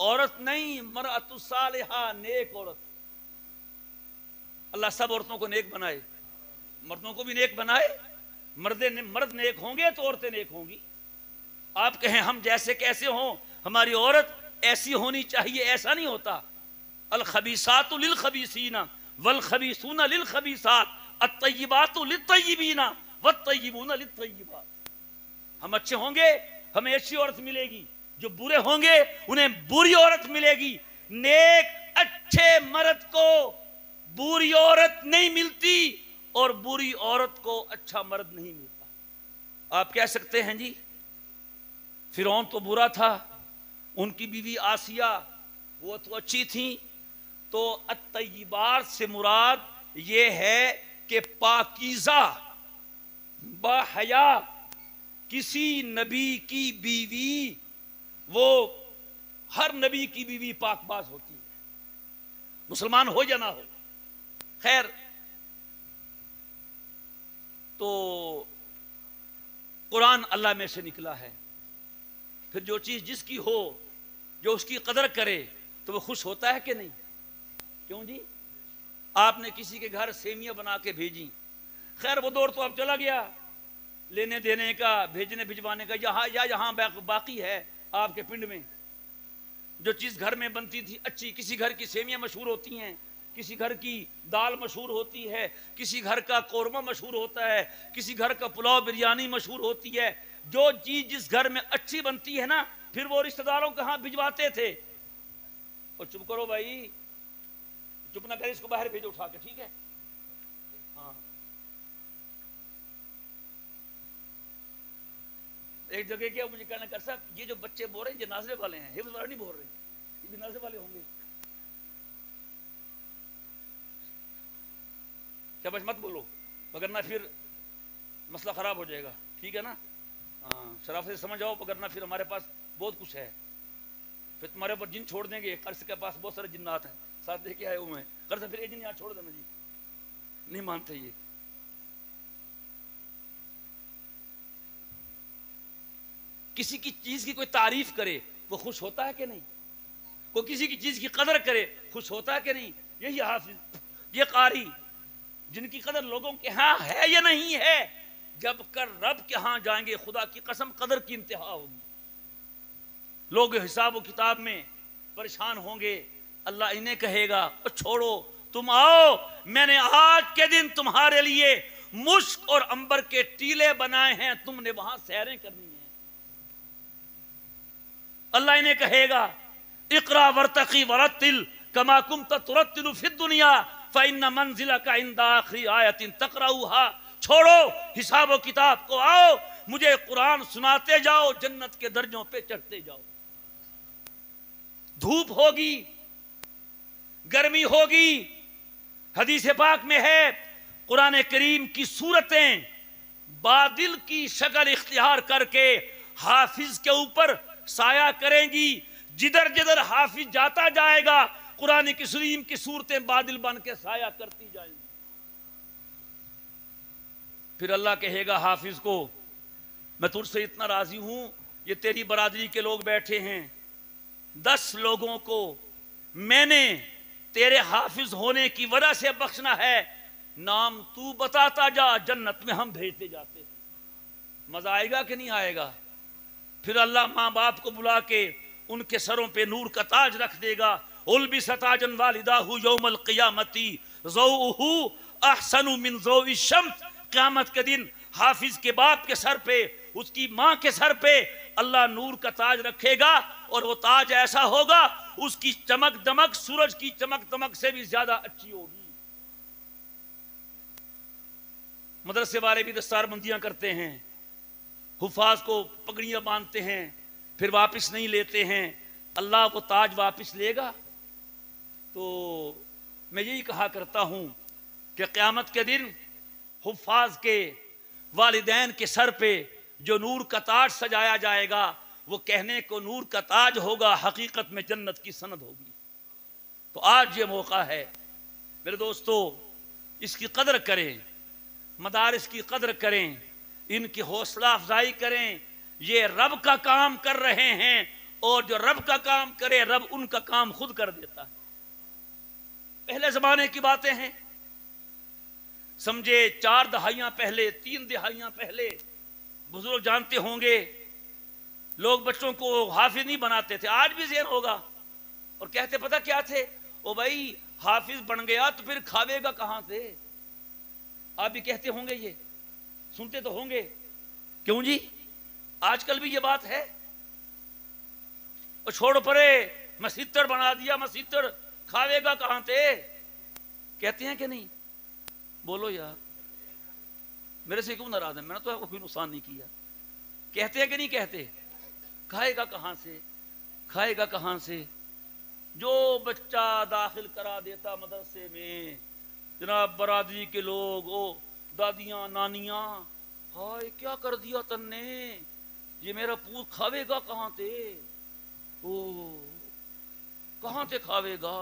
عورت نہیں، مرأة الصالحہ، نیک عورت۔ اللہ سب عورتوں کو نیک بنائے، مردوں کو بھی نیک بنائے۔ مرد نیک ہوں گے تو عورتیں نیک ہوں گی۔ آپ کہیں ہم جیسے کیسے ہوں، ہماری عورت ایسی ہونی چاہیے، ایسا نہیں ہوتا۔ الخبیثات للخبیثین والخبیثون للخبیثات، الطیبات للطیبین والطیبون للطیبات۔ ہم اچھے ہوں گے ہمیں اچھی عورت ملے گی، جو برے ہوں گے انہیں بری عورت ملے گی۔ نیک اچھے مرد کو بری عورت نہیں ملتی، اور بری عورت کو اچھا مرد نہیں ملتا۔ آپ کہہ سکتے ہیں جی فرعون تو برا تھا، ان کی بیوی آسیہ وہ تو اچھی تھیں، تو الطیبات سے مراد یہ ہے کہ پاکیزہ با حیا کسی نبی کی بیوی، وہ ہر نبی کی بیوی پاک باز ہوتی ہے، مسلمان ہو یا نہ ہو. خیر تو قرآن اللہ میں سے نکلا ہے. پھر جو چیز جس کی ہو، جو اس کی قدر کرے تو وہ خوش ہوتا ہے کہ نہیں؟ کیوں جی؟ آپ نے کسی کے گھر سیمیاں بنا کے بھیجی، خیر وہ دور تو اب چلا گیا، لینے دینے کا، بھیجنے بھجوانے کا. یہاں باقی ہے آپ کے پنڈ میں. جو چیز گھر میں بنتی تھی اچھی، کسی گھر کی سیمیاں مشہور ہوتی ہیں، کسی گھر کی دال مشہور ہوتی ہے، کسی گھر کا قورمہ مشہور ہوتا ہے، کسی گھر کا پلاؤ بریانی مشہور ہوتی ہے. جو چیز جس گھر میں اچھی بنتی ہے نا، پھر وہ رشتہ داروں کے ہاں بھجواتے تھے. اور چپ کرو بھائی، چپ نہ کرے، اس کو باہر بھیجو اٹھا کے، ٹھیک ہے؟ ہاں. ایک جگہ کیا مجھے کہنا کر صاحب، یہ جو بچے بول رہے ہیں یہ ناظرے والے ہیں، حفظ والے نہیں بول رہے، یہ بھی ناظرے والے ہوں گے. کیا بس مت بولو، وگرنہ پھر مسئلہ خراب ہو جائے گا، ٹھیک ہے نا؟ ہاں، شرافت سے سمجھ آؤ، وگرنہ پھر ہمارے پاس بہت کچھ ہے، پھر تمہارے اوپر جن چھوڑ دیں گے. قرض کے پاس بہت سارے جنات ہیں، ساتھ لے کے آئے ہوئے ہیں، قرض پھر ایک جن یہاں چھوڑ دینا جی، نہیں مانتے. یہ کسی کی چیز کی کوئی تعریف کرے وہ خوش ہوتا ہے کہ نہیں؟ کوئی کسی کی چیز کی قدر کرے خوش ہوتا ہے کہ نہیں؟ یہی حافظ، یہ قاری، جن کی قدر لوگوں کے ہاں ہے یا نہیں ہے، جب کر رب کے ہاں جائیں گے خدا کی قسم قدر کی انتہا ہوگی. لوگ حساب و کتاب میں پریشان ہوں گے. اللہ انہیں کہے گا چھوڑو، تم آؤ، میں نے آج کے دن تمہارے لیے مشک اور عنبر کے ٹیلے بنائے ہیں، تم نے وہاں سیریں کرنی ہیں. اللہ انہیں کہے گا اقرا ورتقی ورتل کما کنت ترتل فی الدنیا فإن منزلک عند آخری آیت تقرأها. چھوڑو حساب و کتاب کو، آؤ مجھے قرآن سناتے جاؤ، جنت کے درجوں پہ چڑھتے جاؤ. دھوپ ہوگی، گرمی ہوگی، حدیث پاک میں ہے قرآن کریم کی سورتیں بادل کی شکل اختیار کر کے حافظ کے اوپر سایہ کریں گی. جدھر جدھر حافظ جاتا جائے گا قرآن کریم کی سورتیں بادل بن کے سایہ کرتی جائیں گی. پھر اللہ کہے گا حافظ کو میں تجھ سے اتنا راضی ہوں، یہ تیری برادری کے لوگ بیٹھے ہیں، 10 لوگوں کو میں نے تیرے حافظ ہونے کی وجہ سے بخشنا ہے، نام تو بتاتا جا، جنت میں ہم بھیجتے جاتے ہیں. مزہ آئے گا کہ نہیں آئے گا؟ پھر اللہ ماں باپ کو بلا کے ان کے سروں پہ نور کا تاج رکھ دے گا. البس تاجن والداہ یوم القیامتی ضوءہ احسن من ضوء الشمس. قیامت کے دن حافظ کے باپ کے سر پہ، اس کی ماں کے سر پہ اللہ نور کا تاج رکھے گا، اور وہ تاج ایسا ہوگا اس کی چمک دمک سورج کی چمک دمک سے بھی زیادہ اچھی ہوگی. مدرسے والے بھی دستار بندیاں کرتے ہیں، حفاظ کو پگڑیاں باندھتے ہیں، پھر واپس نہیں لیتے ہیں. اللہ وہ تاج واپس لے گا. تو میں یہی کہا کرتا ہوں کہ قیامت کے دن حفاظ کے والدین کے سر پہ جو نور کا تاج سجایا جائے گا وہ کہنے کو نور کا تاج ہوگا، حقیقت میں جنت کی سند ہوگی. تو آج یہ موقع ہے میرے دوستو، اس کی قدر کریں، مدارس کی قدر کریں، ان کی حوصلہ افزائی کریں. یہ رب کا کام کر رہے ہیں، اور جو رب کا کام کرے رب ان کا کام خود کر دیتا ہے. پہلے زمانے کی باتیں ہیں، سمجھے 4 دہائیاں پہلے، 3 دہائیاں پہلے، بزرگ جانتے ہوں گے، لوگ بچوں کو حافظ نہیں بناتے تھے. آج بھی ذہن ہوگا، اور کہتے پتہ کیا تھے؟ او بھائی حافظ بن گیا تو پھر کھاوے گا کہاں سے؟ آپ بھی کہتے ہوں گے، یہ سنتے تو ہوں گے. کیوں جی؟ آج کل بھی یہ بات ہے. اور چھوڑ پرے مسیتر بنا دیا، مسیتر کھاوے گا کہاں سے؟ کہتے ہیں کہ نہیں؟ بولو یار، میرے سے کیوں ناراض ہے؟ میں نے تو کوئی نقصان نہیں کیا. کہتے ہیں کہ نہیں کہتے؟ کھائے گا کہاں سے؟ کھائے گا کہاں سے؟ جو بچہ داخل کرا دیتا مدرسے میں، جناب برادری کے لوگ، او دادیاں نانیاں، ہائے کیا کر دیا تن نے، یہ میرا پوت کھاوے گا کہاں سے؟ او کہاں سے کھاوے گا؟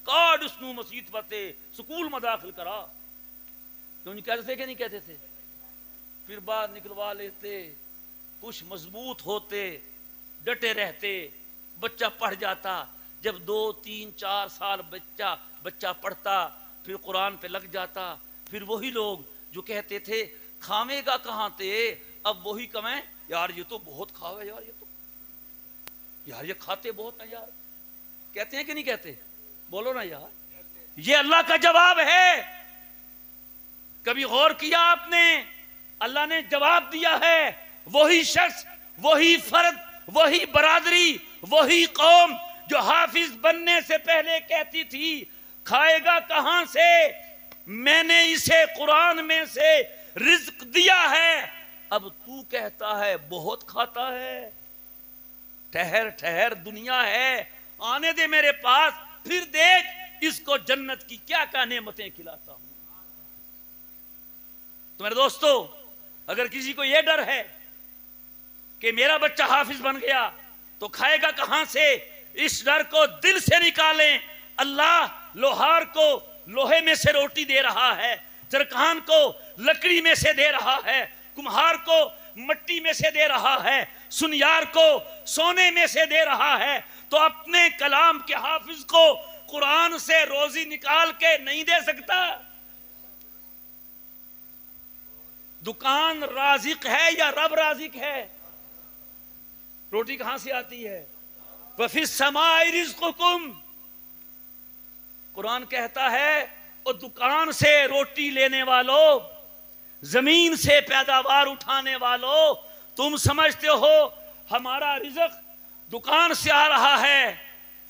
کاڈ اس نو مسیت پتے سکول میں داخل کرا. کیوں نہیں کہتے تھے کہ نہیں کہتے تھے؟ پھر بعد نکلوا لیتے، کچھ مضبوط ہوتے، ڈٹے رہتے، بچہ پڑھ جاتا. جب 2 3 4 سال بچہ پڑھتا، پھر قرآن پہ لگ جاتا. پھر وہی لوگ جو کہتے تھے کھاوے گا کہاں تھے، اب وہی کمائیں. یار یہ تو بہت کھاوے، یار یہ کھاتے بہت ہیں یار. کہتے ہیں کہ نہیں کہتے؟ بولو نا یار. یہ اللہ کا جواب ہے. کبھی غور کیا آپ نے؟ اللہ نے جواب دیا ہے. وہی شخص، وہی فرد، وہی برادری، وہی قوم جو حافظ بننے سے پہلے کہتی تھی کھائے گا کہاں سے، میں نے اسے قرآن میں سے رزق دیا ہے، اب تو کہتا ہے بہت کھاتا ہے. ٹھہر ٹھہر، دنیا ہے، آنے دے میرے پاس، پھر دیکھ اس کو جنت کی کیا کیا نعمتیں کھلاتا ہوں. تو میرے دوستو، اگر کسی کو یہ ڈر ہے کہ میرا بچہ حافظ بن گیا تو کھائے گا کہاں سے، اس ڈر کو دل سے نکالیں. اللہ لوہار کو لوہے میں سے روٹی دے رہا ہے، چرکان کو لکڑی میں سے دے رہا ہے، کمہار کو مٹی میں سے دے رہا ہے، سنیار کو سونے میں سے دے رہا ہے. تو اپنے کلام کے حافظ کو قرآن سے روزی نکال کے نہیں دے سکتا؟ دکان رازق ہے یا رب رازق ہے؟ روٹی کہاں سے آتی ہے؟ وَفِي السَّمَاءِ رِزْقُكُمْ. قرآن کہتا ہے اور دکان سے روٹی لینے والو، زمین سے پیداوار اٹھانے والو، تم سمجھتے ہو ہمارا رزق دکان سے آ رہا ہے،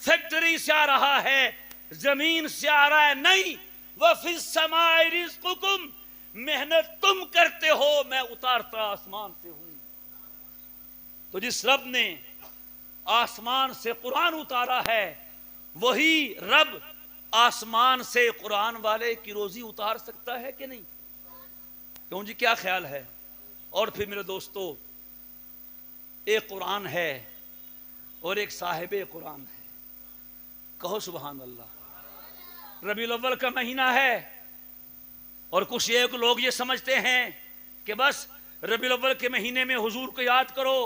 فیکٹری سے آ رہا ہے، زمین سے آ رہا ہے؟ نہیں. وَفِي السَّمَاءِ رِزْقُكُمْ. محنت تم کرتے ہو، میں اتارتا آسمان سے ہوں. تو جس رب نے آسمان سے قرآن اتارا ہے، وہی رب آسمان سے قرآن والے کی روزی اتار سکتا ہے کہ نہیں؟ کیوں جی، کیا خیال ہے؟ اور پھر میرے دوستو، ایک قرآن ہے اور ایک صاحب قرآن ہے. کہو سبحان اللہ. ربیع الاول کا مہینہ ہے اور کچھ ایک لوگ یہ سمجھتے ہیں کہ بس ربیع الاول کے مہینے میں حضور کو یاد کرو،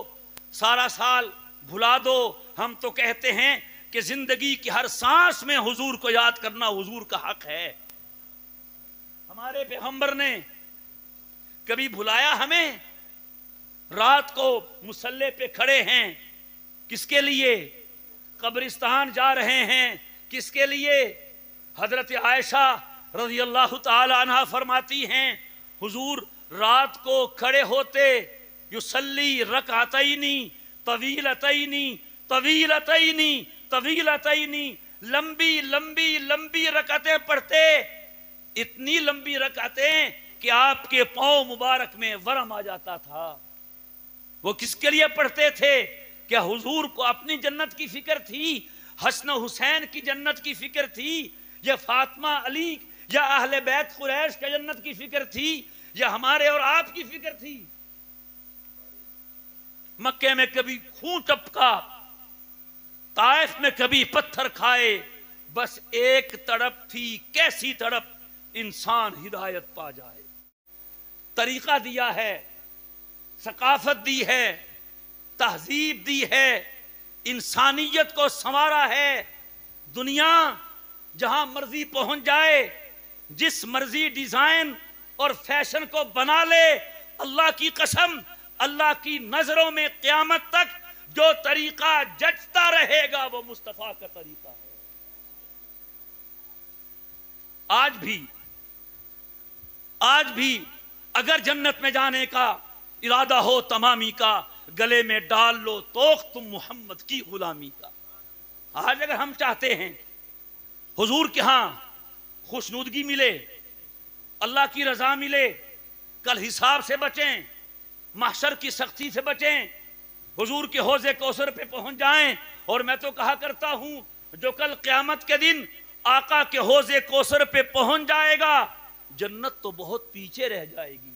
سارا سال بھلا دو. ہم تو کہتے ہیں کہ زندگی کی ہر سانس میں حضور کو یاد کرنا حضور کا حق ہے. ہمارے پیغمبر نے کبھی بھلایا ہمیں؟ رات کو مصلی پہ کھڑے ہیں، کس کے لیے؟ قبرستان جا رہے ہیں، کس کے لیے؟ حضرت عائشہ رضی اللہ تعالی عنہ فرماتی ہیں حضور رات کو کھڑے ہوتے، یصلی رکعتین طویلتین طویلتین طویلتین، لمبی لمبی لمبی رکعتیں پڑھتے، اتنی لمبی رکعتیں کہ آپ کے پاؤں مبارک میں ورم آ جاتا تھا. وہ کس کے لیے پڑھتے تھے؟ کیا حضور کو اپنی جنت کی فکر تھی، حسن و حسین کی جنت کی فکر تھی، یا فاطمہ علی یا اہل بیت قریش کی جنت کی فکر تھی، یا ہمارے اور آپ کی فکر تھی؟ مکے میں کبھی خون ٹپکا، طائف میں کبھی پتھر کھائے، بس ایک تڑپ تھی. کیسی تڑپ؟ انسان ہدایت پا جائے. طریقہ دیا ہے، ثقافت دی ہے، تہذیب دی ہے، انسانیت کو سنوارا ہے. دنیا جہاں مرضی پہنچ جائے، جس مرضی ڈیزائن اور فیشن کو بنا لے، اللہ کی قسم اللہ کی نظروں میں قیامت تک جو طریقہ جچتا رہے گا وہ مصطفیٰ کا طریقہ ہے. آج بھی اگر جنت میں جانے کا ارادہ ہو تمامی کا، گلے میں ڈال لو توق تم محمد کی غلامی کا. آج اگر ہم چاہتے ہیں حضور کے ہاں خوشنودگی ملے، اللہ کی رضا ملے، کل حساب سے بچیں، محشر کی سختی سے بچیں، حضور کے حوض کوثر پہ پہنچ جائیں. اور میں تو کہا کرتا ہوں جو کل قیامت کے دن آقا کے حوض کوثر پہ پہنچ جائے گا، جنت تو بہت پیچھے رہ جائے گی.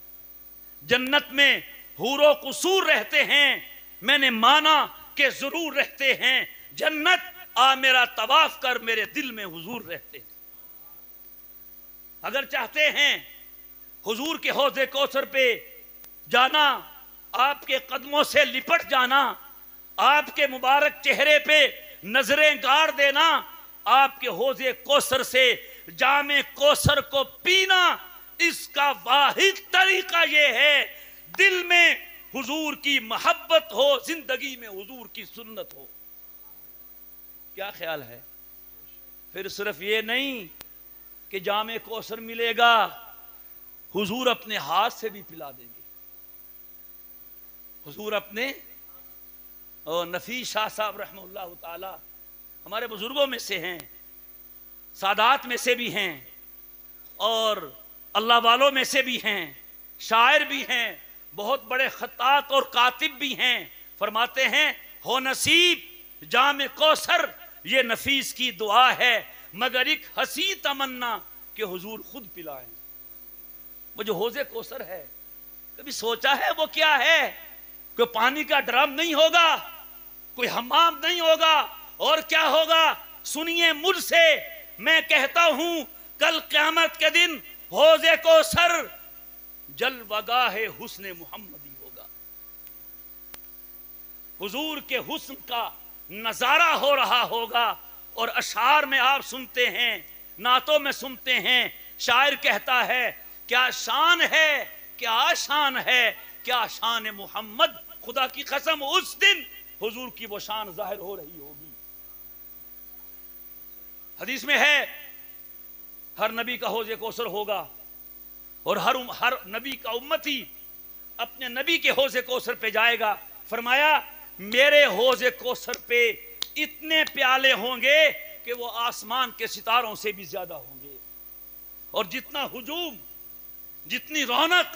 جنت میں حور و قصور رہتے ہیں، میں نے مانا کہ ضرور رہتے ہیں. جنت آ میرا طواف کر، میرے دل میں حضور رہتے ہیں۔ اگر چاہتے ہیں حضور کے حوض کوثر پہ جانا، آپ کے قدموں سے لپٹ جانا، آپ کے مبارک چہرے پہ نظریں گاڑ دینا، آپ کے حوض کوثر سے جام کوثر کو پینا، اس کا واحد طریقہ یہ ہے دل میں حضور کی محبت ہو، زندگی میں حضور کی سنت ہو۔ کیا خیال ہے؟ پھر صرف یہ نہیں کہ جام کوثر ملے گا، حضور اپنے ہاتھ سے بھی پلا دیں گے۔ حضور اپنے، اور نفیس شاہ صاحب رحمہ اللہ تعالی ہمارے بزرگوں میں سے ہیں، سادات میں سے بھی ہیں، اور اللہ والوں میں سے بھی ہیں، شاعر بھی ہیں، بہت بڑے خطاط اور کاتب بھی ہیں۔ فرماتے ہیں ہو نصیب جام کوثر، یہ نفیس کی دعا ہے، مگر ایک ہنسی تمنا کہ حضور خود پلائیں۔ وہ جو حوض کوثر ہے، کبھی سوچا ہے وہ کیا ہے؟ کوئی پانی کا ڈرم نہیں ہوگا، کوئی حمام نہیں ہوگا، اور کیا ہوگا؟ سنیے مجھ سے، میں کہتا ہوں کل قیامت کے دن حوض کوثر جلوگاہ حسن محمدی ہوگا۔ حضور کے حسن کا نظارہ ہو رہا ہوگا، اور اشعار میں آپ سنتے ہیں، نعتوں میں سنتے ہیں، شاعر کہتا ہے کیا شان ہے، کیا شان ہے، کیا شان محمد، خدا کی قسم اس دن حضور کی وہ شان ظاہر ہو رہی ہوگی۔ حدیث میں ہے ہر نبی کا حوض کوثر ہوگا، اور ہر نبی کا امتی اپنے نبی کے حوض کوثر پہ جائے گا۔ فرمایا میرے حوض کوثر پہ اتنے پیالے ہوں گے کہ وہ آسمان کے ستاروں سے بھی زیادہ ہوں گے، اور جتنا ہجوم، جتنی رونق،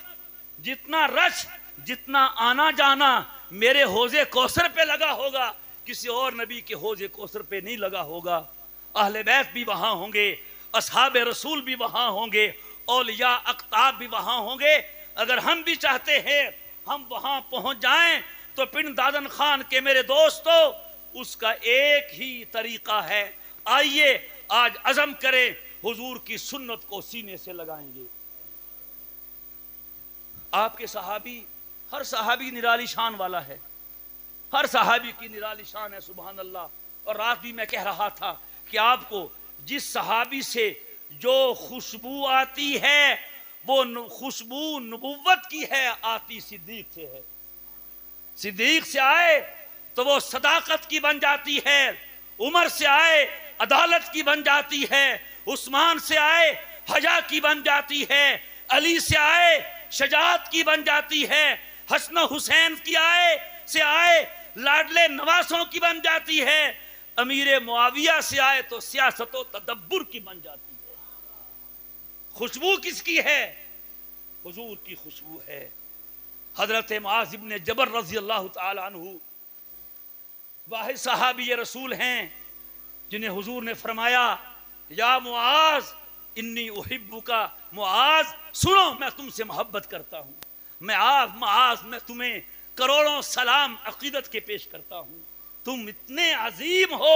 جتنا رش، جتنا آنا جانا میرے حوض کوثر پہ لگا ہوگا، کسی اور نبی کے حوض کوثر پہ نہیں لگا ہوگا۔ اہل بیت بھی وہاں ہوں گے، اصحاب رسول بھی وہاں ہوں گے، اولیاء اقطاب بھی وہاں ہوں گے۔ اگر ہم بھی چاہتے ہیں ہم وہاں پہنچ جائیں تو پن دادن خان کے میرے دوستو، اس کا ایک ہی طریقہ ہے، آئیے آج عزم کریں، حضور کی سنت کو سینے سے لگائیں گے۔ آپ کے صحابی، ہر صحابی نرالی شان والا ہے، ہر صحابی کی نرالی شان ہے، سبحان اللہ۔ اور رات بھی میں کہہ رہا تھا کہ آپ کو جس صحابی سے جو خوشبو آتی ہے وہ خوشبو نبوت کی ہے، آتی صدیق سے ہے۔ صدیق سے آئے تو وہ صداقت کی بن جاتی ہے، عمر سے آئے عدالت کی بن جاتی ہے، عثمان سے آئے حیا کی بن جاتی ہے، علی سے آئے شجاعت کی بن جاتی ہے، حسن و حسین کی آئے لاڈلے نواسوں کی بن جاتی ہے، امیر معاویہ سے آئے تو سیاست و تدبر کی بن جاتی ہے۔ خوشبو کس کی ہے؟ حضور کی خوشبو ہے۔ حضرت معاذ بن جبل رضی اللہ تعالی عنہ واحد صحابی رسول ہیں جنہیں حضور نے فرمایا یا معاذ انی احبک، معاذ سنو میں تم سے محبت کرتا ہوں، معاذ میں تمہیں کروڑوں سلام عقیدت کے پیش کرتا ہوں، تم اتنے عظیم ہو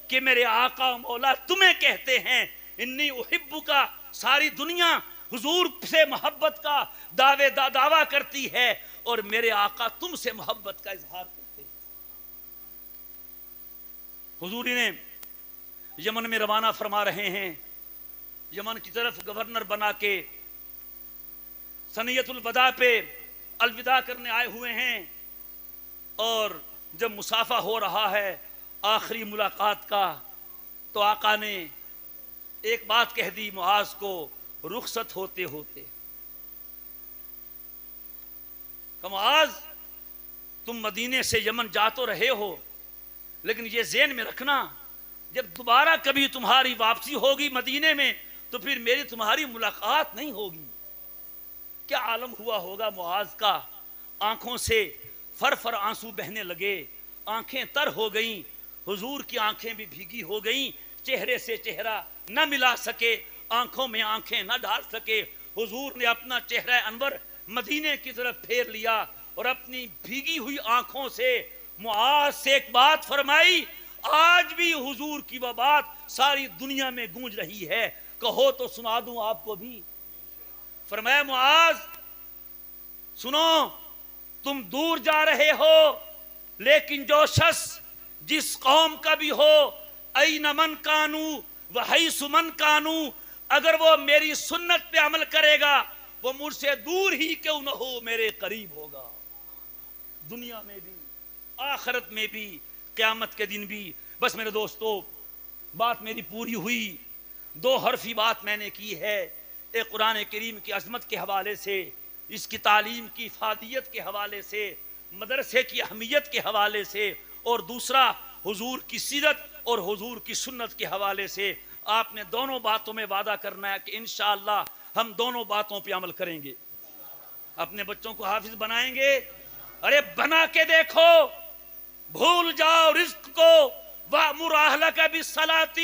کہ میرے آقا مولا تمہیں کہتے ہیں انی احبک۔ ساری دنیا حضور سے محبت کا دعویٰ کرتی ہے، اور میرے آقا تم سے محبت کا اظہار کرتے ہیں۔ حضور انہیں یمن میں روانہ فرما رہے ہیں، یمن کی طرف گورنر بنا کے سنیت الوداع پہ الوداع کرنے آئے ہوئے ہیں، اور جب مسافہ ہو رہا ہے آخری ملاقات کا، تو آقا نے ایک بات کہہ دی معاذ کو رخصت ہوتے ہوتے کہ معاذ تم مدینے سے یمن جا تو رہے ہو، لیکن یہ ذہن میں رکھنا جب دوبارہ کبھی تمہاری واپسی ہوگی مدینے میں تو پھر میری تمہاری ملاقات نہیں ہوگی۔ کیا عالم ہوا ہوگا معاذ کا، آنکھوں سے فر فر آنسو بہنے لگے، آنکھیں تر ہو گئیں، حضور کی آنکھیں بھی بھیگی ہو گئیں، چہرے سے چہرہ نہ ملا سکے، آنکھوں میں آنکھیں نہ ڈال سکے۔ حضور نے اپنا چہرہ انور مدینے کی طرف پھیر لیا اور اپنی بھیگی ہوئی آنکھوں سے معاذ سے ایک بات فرمائی، آج بھی حضور کی وہ بات ساری دنیا میں گونج رہی ہے، کہو تو سنا دوں آپ کو بھی۔ فرمایا معاذ سنو، تم دور جا رہے ہو، لیکن جو شخص جس قوم کا بھی ہو، این من کانو وحیث من کانو، اگر وہ میری سنت پہ عمل کرے گا، وہ مجھ سے دور ہی کیوں نہ ہو میرے قریب ہوگا، دنیا میں بھی آخرت میں بھی قیامت کے دن بھی۔ بس میرے دوستو بات میری پوری ہوئی، دو حرفی بات میں نے کی ہے، ایک قرآن کریم کی عظمت کے حوالے سے، اس کی تعلیم کی افادیت کے حوالے سے، مدرسے کی اہمیت کے حوالے سے، اور دوسرا حضور کی سیرت اور حضور کی سنت کے حوالے سے۔ آپ نے دونوں باتوں میں وعدہ کرنا ہے کہ انشاءاللہ ہم دونوں باتوں پہ عمل کریں گے، اپنے بچوں کو حافظ بنائیں گے۔ ارے بنا کے دیکھو، بھول جاؤ رزق کو، وَأْمُرْ أَهْلَكَ بِالصَّلَاةِ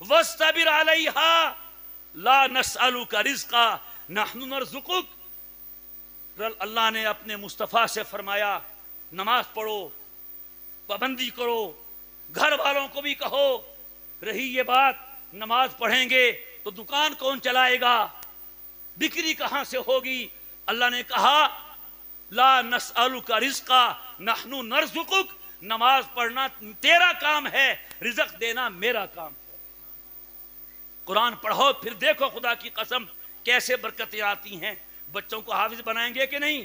وَاسْتَبِرْ عَلَيْهَا لَا نَسْأَلُكَ رِزْقًا نَحْنُ نَرْزُقُكَ۔ اللہ نے اپنے مصطفیٰ سے فرمایا نماز پڑھو، پابندی کرو، گھر والوں کو بھی کہو۔ رہی یہ بات نماز پڑھیں گے تو دکان کون چلائے گا، بکری کہاں سے ہوگی؟ اللہ نے کہا لا نسألک رزقا نحن نرزقک، نماز پڑھنا تیرا کام ہے، رزق دینا میرا کام ہے۔ قرآن پڑھو پھر دیکھو خدا کی قسم کیسے برکتیں آتی ہیں۔ بچوں کو حافظ بنائیں گے کہ نہیں؟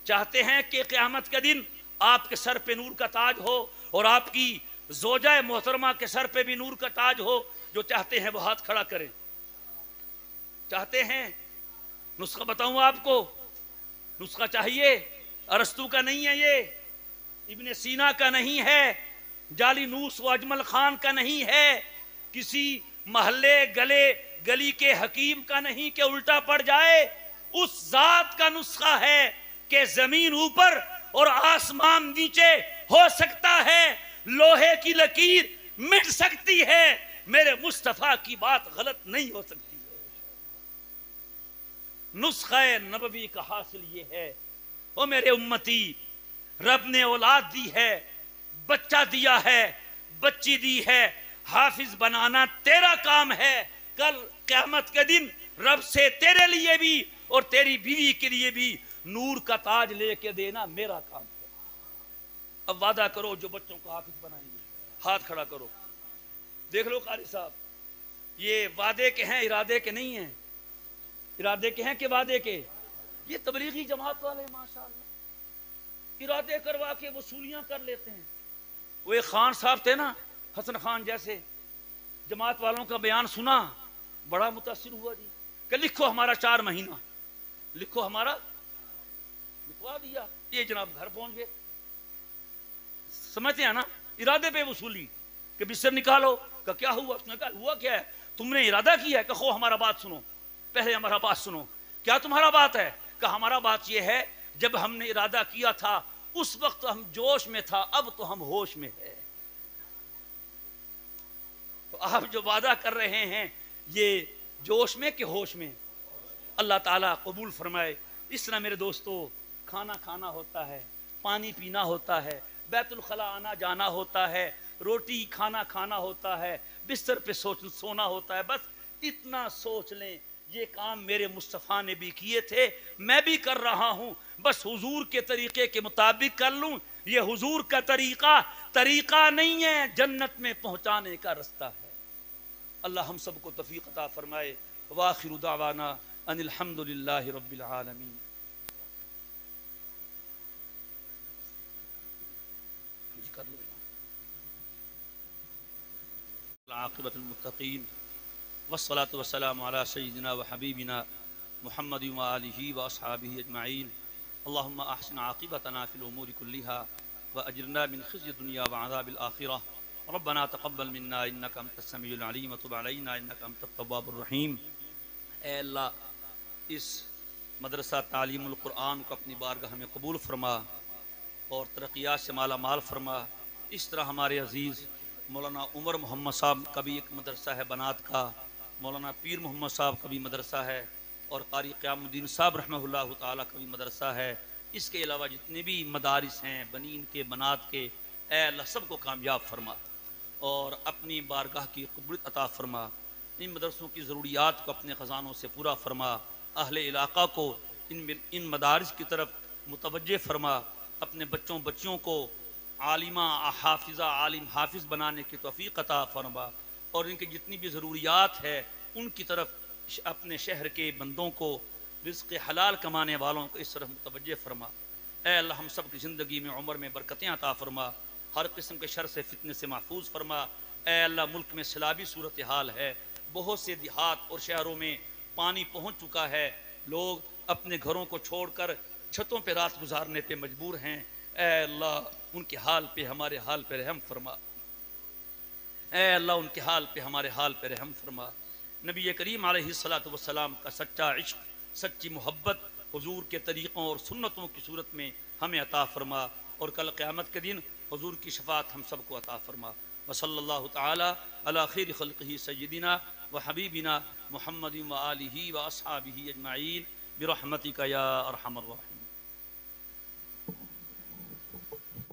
چاہتے ہیں کہ قیامت کے دن آپ کے سر پہ نور کا تاج ہو اور آپ کی زوجہ محترمہ کے سر پہ بھی نور کا تاج ہو؟ جو چاہتے ہیں وہ ہاتھ کھڑا کریں۔ چاہتے ہیں؟ نسخہ بتاؤں آپ کو، نسخہ چاہیے؟ ارسطو کا نہیں ہے، یہ ابن سینا کا نہیں ہے، جعلی نوس و اجمل خان کا نہیں ہے، کسی محلے گلی کے حکیم کا نہیں کہ الٹا پڑ جائے، اس ذات کا نسخہ ہے کہ زمین اوپر اور آسمان نیچے ہو سکتا ہے، لوہے کی لکیر مٹ سکتی ہے، میرے مصطفیٰ کی بات غلط نہیں ہو سکتی۔ نسخہ نبوی کا حاصل یہ ہے، او میرے امتی، رب نے اولاد دی ہے، بچہ دیا ہے، بچی دی ہے، حافظ بنانا تیرا کام ہے۔ کل قیامت کے دن رب سے تیرے لیے بھی اور تیری بیوی کے لیے بھی نور کا تاج لے کے دینا میرا کام ہے۔ اب وعدہ کرو جو بچوں کو حافظ بنائیں گے، ہاتھ کھڑا کرو۔ دیکھ لو قاری صاحب، یہ وعدے کے ہیں، ارادے کے نہیں ہیں، ارادے کے ہیں کہ وعدے کے؟ یہ تبلیغی جماعت والے ماشاءاللہ ارادے کروا کے وصولیاں کر لیتے ہیں۔ وہ ایک خان صاحب تھے نا، حسن خان جیسے، جماعت والوں کا بیان سنا، بڑا متاثر ہوا جی، کہ لکھو ہمارا 4 مہینہ، لکھو ہمارا، لکھوا دیا، یہ جناب گھر پہنچ گئے۔ سمجھتے ہیں نا، ارادے پہ وصولی، کہ بستر نکالو، کہ کیا ہوا؟ اس نے کہا ہوا کیا ہے؟ تم نے ارادہ کیا ہے کہ خو ہمارا بات سنو، پہلے ہمارا بات سنو۔ کیا تمہارا بات ہے؟ کہ ہمارا بات یہ ہے جب ہم نے ارادہ کیا تھا اس وقت ہم جوش میں تھا، اب تو ہم ہوش میں ہے۔ تو آپ جو وعدہ کر رہے ہیں یہ جوش میں کہ ہوش میں؟ اللہ تعالیٰ قبول فرمائے۔ اس طرح میرے دوستو کھانا کھانا ہوتا ہے، پانی پینا ہوتا ہے، بیت الخلا آنا جانا ہوتا ہے، روٹی کھانا کھانا ہوتا ہے، بستر پہ سونا ہوتا ہے۔ بس اتنا سوچ لیں یہ کام میرے مصطفیٰ نے بھی کیے تھے، میں بھی کر رہا ہوں، بس حضور کے طریقے کے مطابق کر لوں۔ یہ حضور کا طریقہ نہیں ہے، جنت میں پہنچانے کا رستہ ہے۔ اللہ ہم سب کو توفیق عطا فرمائے۔ وآخر دعوانا ان الحمد للہ رب العالمین۔ عاقبۃ المتقین والصلاة والسلام علی سیدنا و حبیبنا محمد و آلہ و اصحابہ اجمعین۔ اللہم احسن عاقبتنا فی الامور کلہا واجرنا من خزی الدنیا وعذاب الآخرہ۔ ربنا تقبل منا انک انت السمیع العلیم وتب علینا انک انت التواب الرحیم۔ اے اللہ اس مدرسہ تعلیم القرآن کو اپنی بارگاہ میں قبول فرما اور ترقیات سے مالا مال فرما۔ اس طرح ہمارے عزیز مولانا عمر محمد صاحب کا بھی ایک مدرسہ ہے بنات کا، مولانا پیر محمد صاحب کا بھی مدرسہ ہے، اور قاری قیام الدین صاحب رحمہ اللہ تعالیٰ کا بھی مدرسہ ہے۔ اس کے علاوہ جتنے بھی مدارس ہیں بنین کے بنات کے، اے اللہ سب کو کامیاب فرما۔ اور اپنی بارگاہ کی قبولیت عطا فرما، ان مدرسوں کی ضروریات کو اپنے خزانوں سے پورا فرما، اہل علاقہ کو ان مدارس کی طرف متوجہ فرما، اپنے بچوں بچیوں کو عالمہ حافظہ عالم حافظ بنانے کی توفیق عطا فرما، اور ان کی جتنی بھی ضروریات ہے ان کی طرف اپنے شہر کے بندوں کو رزق حلال کمانے والوں کو اس طرف متوجہ فرما۔ اے اللہ ہم سب کی زندگی میں عمر میں برکتیں عطا فرما، ہر قسم کے شر سے فتنے سے محفوظ فرما۔ اے اللہ ملک میں سیلابی صورتحال ہے، بہت سے دیہات اور شہروں میں پانی پہنچ چکا ہے، لوگ اپنے گھروں کو چھوڑ کر چھتوں پہ رات گزارنے پہ مجبور ہیں۔ اے اللہ ان کے حال پہ ہمارے حال پہ رحم فرما، اے اللہ ان کے حال پہ ہمارے حال پہ رحم فرما۔ نبی کریم علیہ الصلاۃ والسلام کا سچا عشق، سچی محبت حضور کے طریقوں اور سنتوں کی صورت میں ہمیں عطا فرما، اور کل قیامت کے دن حضور کی شفاعت ہم سب کو عطا فرما۔ وصلی اللہ تعالی علی خیر خلقہ سیدنا و حبیبنا محمد و آلہ و اصحابہ اجمعین برحمتک یا ارحم الراحمین۔